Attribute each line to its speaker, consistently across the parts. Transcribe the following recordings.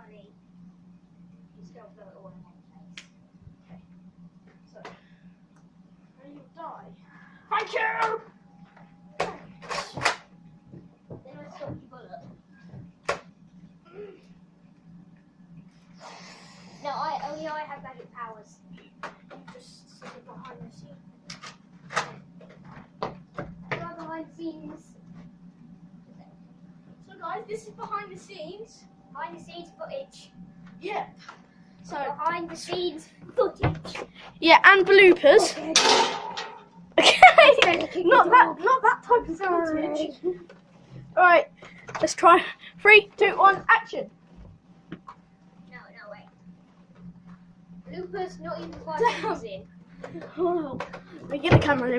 Speaker 1: money. You still fill it all in one place. Okay. So, and you die.
Speaker 2: Thank you!
Speaker 1: Then I stop your bullet. No, only I have magic powers. You just sit behind the scenes. Behind the scenes.
Speaker 2: So guys, this is behind the scenes.
Speaker 1: Behind the scenes footage.
Speaker 2: Yeah. So
Speaker 1: Behind the scenes footage.
Speaker 2: yeah, and bloopers. Okay. not that type of footage. Alright, let's try. 3, 2, 1, action.
Speaker 1: No, wait. Bloopers, not even 5 minutes in.
Speaker 2: Oh, let me get the camera.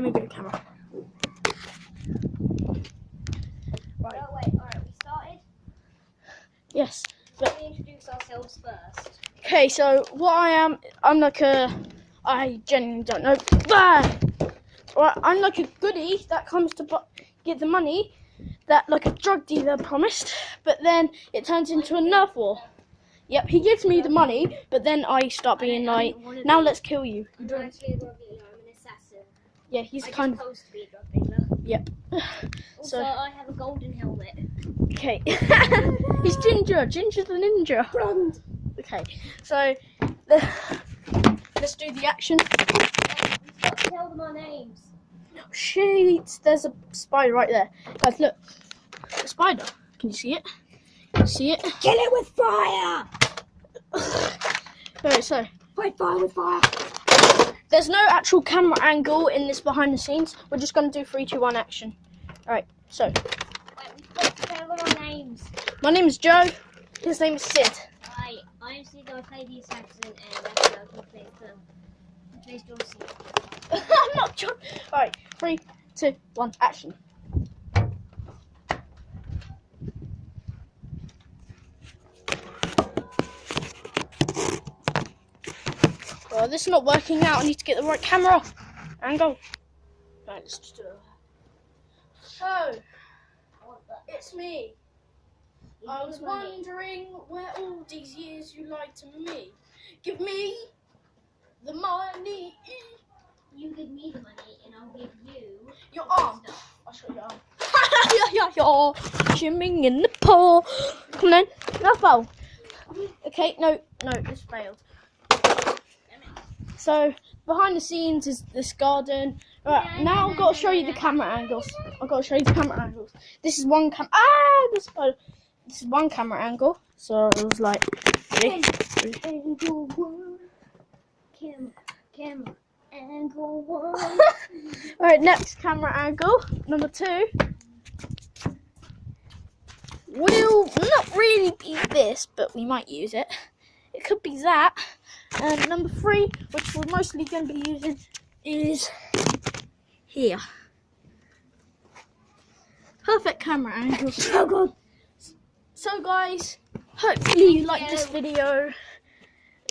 Speaker 2: Right.
Speaker 1: No, wait, alright, we started.
Speaker 2: Yes.
Speaker 1: Let me introduce ourselves first.
Speaker 2: Okay, so what I'm like I genuinely don't know. Alright, I'm like a goodie that comes to get the money that like a drug dealer promised, but then it turns into a nerf war. Yep, he gives me the money, but then I start being like, now let's kill you.
Speaker 1: I'm not actually a drug dealer, I'm an assassin.
Speaker 2: Yeah, he's
Speaker 1: I'm
Speaker 2: kind of.
Speaker 1: supposed to be a drug dealer.
Speaker 2: Yep.
Speaker 1: Also,
Speaker 2: So
Speaker 1: I have a golden helmet.
Speaker 2: okay, he's Ginger the ninja.
Speaker 1: Blonde.
Speaker 2: Okay, so let's do the action.
Speaker 1: We've got to tell them our names.
Speaker 2: Shit, there's a spider right there. Guys, look, a spider. Can you see it? See it?
Speaker 1: Kill it with fire!
Speaker 2: Alright, so
Speaker 1: Fight fire with fire!
Speaker 2: there's no actual camera angle in this behind the scenes. We're just gonna do 3, 2, 1 action. Alright, so
Speaker 1: Wait, we've got to tell them our names.
Speaker 2: my name is Joe. His name is Sid.
Speaker 1: Hi, I'm Sid, I play the assassin, and that's Joe, who plays John C.
Speaker 2: I'm not John. Alright, 3, 2, 1 action. Well, this is not working out. I need to get the right camera angle. Right, let's just do it. So, it's me. I was wondering where all these years you lied to me. Give me the money.
Speaker 1: You give me the money, and I'll give you
Speaker 2: Your arm. I'll show you your arm. Yeah. Shimming in the pool. Come on, no bowl. Okay, no, this failed. So behind the scenes is this garden. Right, now I've got to show you the camera angles. This is one this is one camera angle. So it was like
Speaker 1: angle one. Camera angle one.
Speaker 2: Alright, next camera angle, number 2. Will not really be this, but we might use it. It could be that. And number 3, which we're mostly going to be using, is here. Perfect camera angle.
Speaker 1: Oh god.
Speaker 2: So guys, hopefully you like this video.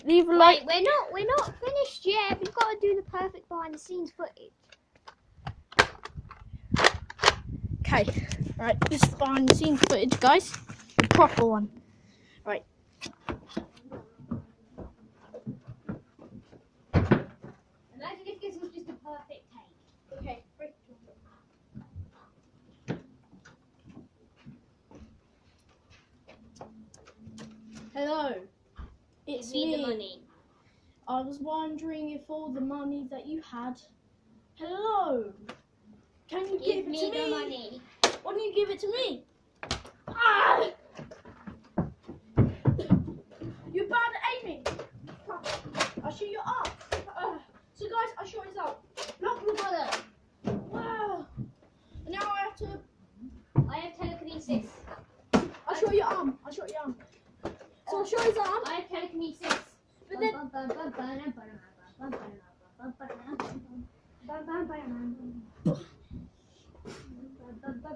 Speaker 2: Leave a like.
Speaker 1: Wait, we're not finished yet. We've got to do the perfect behind the scenes footage.
Speaker 2: Okay, right, this is behind the scenes footage, guys. The proper one. Right.
Speaker 1: Imagine if this was just a perfect take.
Speaker 2: Okay. Hello. It's
Speaker 1: Give me
Speaker 2: me.
Speaker 1: the money.
Speaker 2: I was wondering if all the money that you had. Hello. Can you
Speaker 1: Give
Speaker 2: give it
Speaker 1: me
Speaker 2: to
Speaker 1: the
Speaker 2: me?
Speaker 1: money.
Speaker 2: Why don't you give it to me? Ah! You're bad at aiming. I'll shoot your arm. So guys, I shot his arm. Look, brother. Wow. And now
Speaker 1: I have telekinesis.
Speaker 2: I'll show your arm. So I'll show his arm.
Speaker 1: I have telekinesis.
Speaker 2: But then.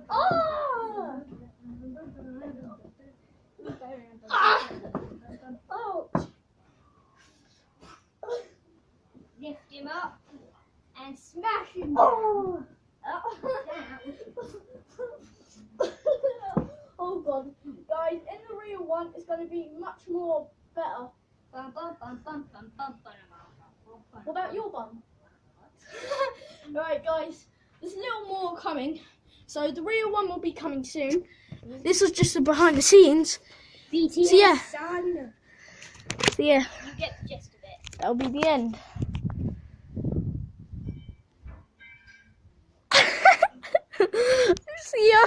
Speaker 2: Oh! Ouch!
Speaker 1: Lift him up and smash him.
Speaker 2: Oh!
Speaker 1: Down.
Speaker 2: Oh god, guys, in the real one, it's gonna going to be much more better. What about your bum? Alright guys, there's a little more coming. So the real one will be coming soon. This was just the behind the scenes.
Speaker 1: BTS,
Speaker 2: So yeah.
Speaker 1: son.
Speaker 2: So yeah,
Speaker 1: You get the gist of it.
Speaker 2: that'll be the end. See ya.